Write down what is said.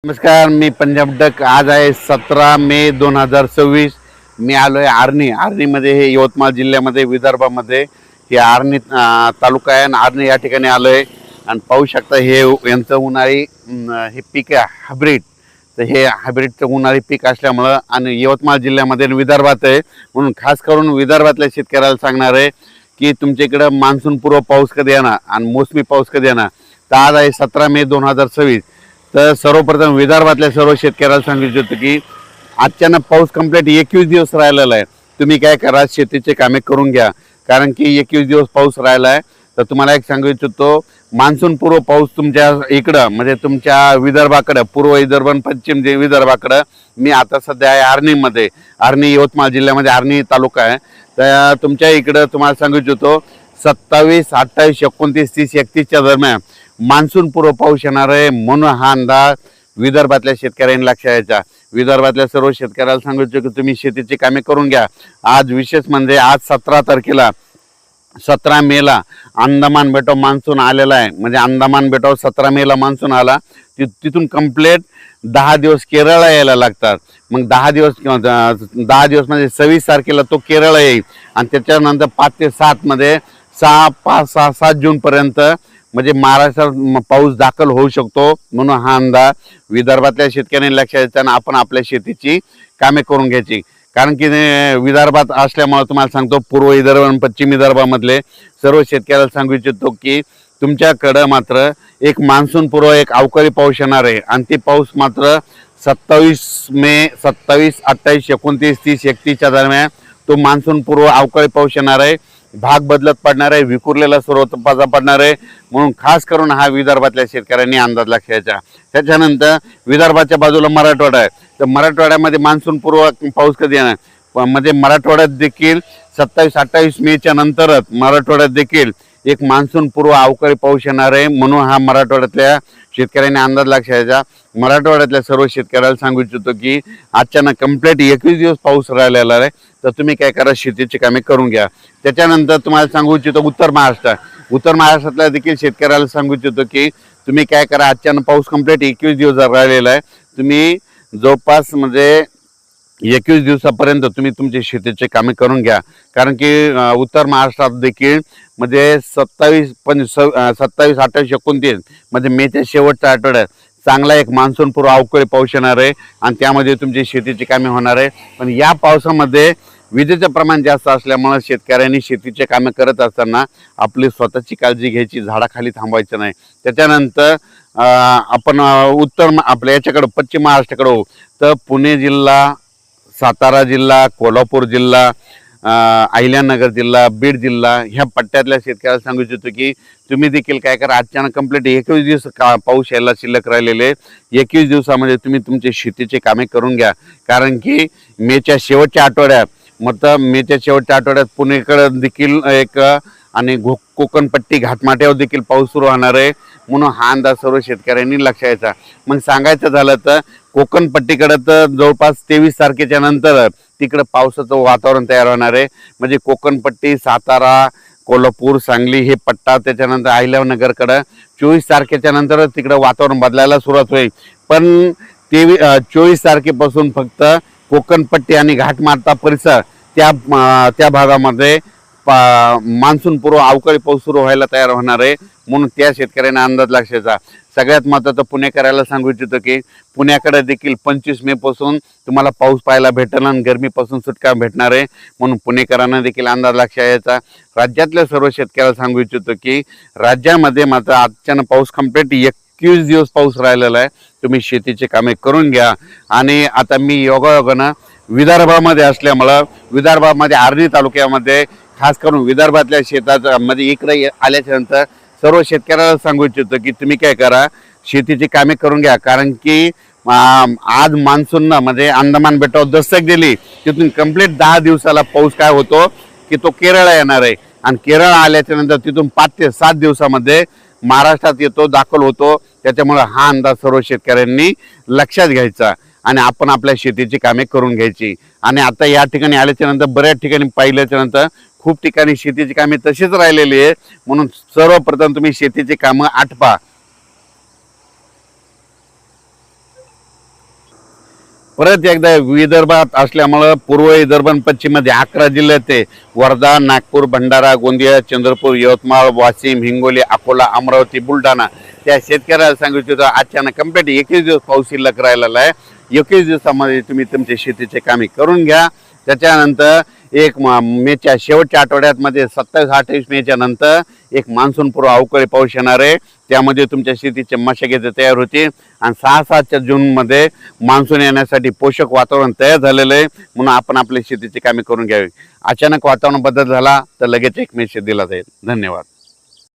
नमस्कार, मी पंजाब डक। आज आहे 17 मे 2026। मी आलोय आर्णीमध्ये, हे यवतमाळ जिल्ह्यामध्ये, विदर्भामध्ये हे आर्णी तालुका आहे आणि आर्णी या ठिकाणी आलोय। आणि पाहू शकता हे यांचं उन्हाळी हे पीक आहे हायब्रिड। तर हे हायब्रिडचं उन्हाळी पीक असल्यामुळं आणि यवतमाळ जिल्ह्यामध्ये आणि विदर्भात आहे, म्हणून खास करून विदर्भातल्या शेतकऱ्याला सांगणार आहे की तुमच्या इकडं मान्सून पूर्व पाऊस कधी येणार आणि मोसमी पाऊस कधी येणार। तर आज आहे 17 मे 2026। तर सर्वप्रथम विदर्भातल्या सर्व शेतकऱ्याला सांगू इच्छितो की अचानक पाऊस कंप्लीट 21 दिवस राहिलेला आहे। तुम्ही काय करा, शेतीचे कामे करून घ्या, कारण की 21 दिवस पाऊस राहिला आहे। तर तुम्हाला एक सांगू इच्छितो, मान्सून पूर्व पाऊस तुमच्या इकडं म्हणजे तुमच्या विदर्भाकडं, पूर्व विदर्भ आणि पश्चिम विदर्भाकडं मी आता सध्या आहे आर्णीमध्ये। आर्णी यवतमाळ जिल्ह्यामध्ये आर्णी तालुका आहे। तर तुमच्या इकडं तुम्हाला सांगू इच्छितो 27, 28, 29, 30, 31च्या दरम्यान मान्सून पूर्व पाऊस येणार आहे, म्हणून हा अंदाज विदर्भातल्या शेतकऱ्यांनी लक्षात घ्यायचा। विदर्भातल्या सर्व शेतकऱ्याला सांगू इच्छितो की तुम्ही शेतीची कामे करून घ्या। आज विशेष म्हणजे आज 17 तारखेला 17 मेला अंदमान बेटाव मान्सून आलेला आहे। म्हणजे अंदमान बेटावर 17 मेला मान्सून आला, तिथून कंप्लीट 10 दिवस केरळला यायला लागतात। मग 10 दिवस म्हणजे 26 तारखेला तो केरळ येईल आणि त्याच्यानंतर 5 ते 7 मध्ये 7 जून पर्यंत म्हणजे महाराष्ट्रात पाऊस दाखल होऊ शकतो। म्हणून हा अंदाज विदर्भातल्या शेतकऱ्यांनी लक्षात घ्यायचा आणि आपण आपल्या शेतीची कामे करून घ्यायची। कारण की विदर्भात असल्यामुळे तुम्हाला सांगतो, पूर्व विदर्भ आणि पश्चिम विदर्भामधले सर्व शेतकऱ्याला सांगू इच्छितो की तुमच्याकडं मात्र एक मान्सून पूर्व एक अवकाळी पाऊस येणार आहे आणि ते पाऊस मात्र 27 मे, 27, 28, 29, 30, 31च्या दरम्यान तो मान्सून पूर्व अवकाळी पाऊस येणार आहे। भाग बदलत पडणार आहे, विखुरलेला स्वरूपाचा पडणार आहे। म्हणून खास करून हा विदर्भातल्या शेतकऱ्यांनी अंदाज लक्षाचा। त्याच्यानंतर विदर्भाच्या बाजूला मराठवाडा आहे। तर मराठवाड्यामध्ये मान्सून पूर्व पाऊस कधी येणार, म्हणजे मराठवाड्यात देखील 27, 28 मेच्या नंतरच मराठवाड्यात देखील एक मान्सून पूर्व अवकाळी पाऊस येणार आहे। म्हणून हा मराठवाड्यातल्या शेतकऱ्यांनी अंदाज लक्षाचा। मराठवाड्यातल्या सर्व शेतकऱ्याला सांगू इच्छितो की अचानक कंप्लीट 21 दिवस पाऊस राहिलेला आहे। तर तुम्ही काय करा, शेतीची कामे करून घ्या। त्याच्यानंतर तुम्हाला सांगू इच्छितो उत्तर महाराष्ट्रातल्या देखील शेतकऱ्याला सांगू इच्छितो की तुम्ही काय करा, अचानक पाऊस कंप्लीट 21 दिवस राहिलेला आहे। तुम्ही जवळपास म्हणजे 21 दिवसापर्यंत तुम्ही तुमची शेतीची कामे करून घ्या, कारण की उत्तर महाराष्ट्रात देखील म्हणजे 27, 28, 29 म्हणजे मेच्या शेवटच्या आठवड्यात चांगला एक मान्सून पूर्व अवकाळी पाऊस येणार आहे आणि त्यामध्ये तुमची शेतीची कामे होणार आहे। पण या पावसामध्ये विजेचं प्रमाण जास्त असल्यामुळे शेतकऱ्यांनी शेतीचे कामे करत असताना आपली स्वतःची काळजी घ्यायची, झाडाखाली थांबायचं नाही। त्याच्यानंतर आपण आपल्या याच्याकडं पश्चिम महाराष्ट्राकडे होऊ तर पुणे जिल्हा, सातारा जिल्हा, कोल्हापूर जिल्हा, अहिल्यानगर जिल्हा, बीड जिल्हा ह्या पट्ट्यातल्या शेतकऱ्याला सांगू इच्छितो की तुम्ही देखील काय करा, अचानक कंप्लीट 21 दिवस पाऊस यायला शिल्लक राहिलेले 21 दिवसामध्ये तुम्ही तुमची शेतीची कामे करून घ्या। कारण की मेच्या शेवटच्या आठवड्यात पुणेकडे देखील एक आणि कोकणपट्टी घाटमाट्यावर देखील पाऊस सुरू होणार आहे। म्हणून हा अंदाज सर्व शेतकऱ्यांनी लक्षात घ्यायचा। मग सांगायचं झालं तर कोकणपट्टीकडे तर जवळपास 23 तारखेच्या नंतर तिकडे पावसाचं वातावरण तयार होणार आहे। म्हणजे कोकणपट्टी, सातारा, कोल्हापूर, सांगली हे पट्टा, त्याच्यानंतर अहिल्यानगरकडे 24 तारखेच्या नंतर तिकडे वातावरण बदलायला सुरुवात होईल। पण 24 तारखेपासून फक्त कोकणपट्टी आणि घाटमाटा परिसर त्या भागामध्ये मान्सून पूर्व अवकाळी पाऊस सुरू व्हायला तयार होणार आहे। म्हणून त्या शेतकऱ्यांना अंदाज लक्षाचा। सगळ्यात महत्त्वाचं पुणेकराला सांगू इच्छितो की पुण्याकडे देखील 25 मे पासून तुम्हाला पाऊस पाहायला भेटेल आणि गरमीपासून सुटका भेटणार आहे। म्हणून पुणेकरांना देखील अंदाज लक्षात यायचा। राज्यातल्या सर्व शेतकऱ्याला सांगू इच्छितो की राज्यामध्ये मात्र अचानक पाऊस कंप्लीट 21 दिवस पाऊस राहिलेला आहे। तुम्ही शेतीचे कामे करून घ्या। आणि आता मी योगायोगानं विदर्भामध्ये असल्यामुळं विदर्भामध्ये आर्णी तालुक्यामध्ये खास करून विदर्भातल्या शेतामध्ये इकडे आल्याच्या नंतर सर्व शेतकऱ्याला सांगू इच्छितो की तुम्ही काय करा, शेतीची कामे करून घ्या। कारण की आज मान्सूननं म्हणजे अंदमान बेटावर दस्तक दिली, तिथून कंप्लीट 10 दिवसाला पाऊस काय होतो की तो केरळला येणार आहे आणि केरळ आल्याच्या नंतर तिथून 5 ते 7 दिवसामध्ये महाराष्ट्रात येतो, दाखल होतो। त्याच्यामुळे हा अंदाज सर्व शेतकऱ्यांनी लक्षात घ्यायचा आणि आपण आपल्या शेतीची कामे करून घ्यायची। आणि आता या ठिकाणी आल्याच्या नंतर बऱ्याच ठिकाणी पाहिल्याच्या नंतर खूप ठिकाणी शेतीची कामे तशीच राहिलेली आहे। म्हणून सर्वप्रथम तुम्ही शेतीची कामं आटपा। परत एकदा विदर्भात असल्यामुळं पूर्व विदर्भ आणि पश्चिम मध्ये 11 जिल्ह्यात आहे. वर्धा, नागपूर, भंडारा, गोंदिया, चंद्रपूर, यवतमाळ, वाशिम, हिंगोली, अकोला, अमरावती, बुलढाणा त्या शेतकऱ्याला सांगू इच्छितो अचानक कम्प्लीट 21 दिवस पाऊस शिल्लक राहिलेला आहे. 21 दिवसामध्ये तुम्ही तुमचे शेतीचे कामे करून घ्या. त्याच्यानंतर मेच्या शेवटच्या आठवड्यात मध्ये 27-28 मेच्या नंतर एक मान्सून पूर्व अवकाळी पाऊस येणार आहे. त्यामध्ये तुमच्या शेतीचे मशागत तयार होतील आणि 6-7 जूनमध्ये मान्सून येण्यासाठी पोषक वातावरण तयार झालेलं आहे. म्हणून आपण आपल्या शेतीची कामे करून घ्यावी. अचानक वातावरण बदल झाला तर लगेच एक मेसेज दिला जाईल. धन्यवाद.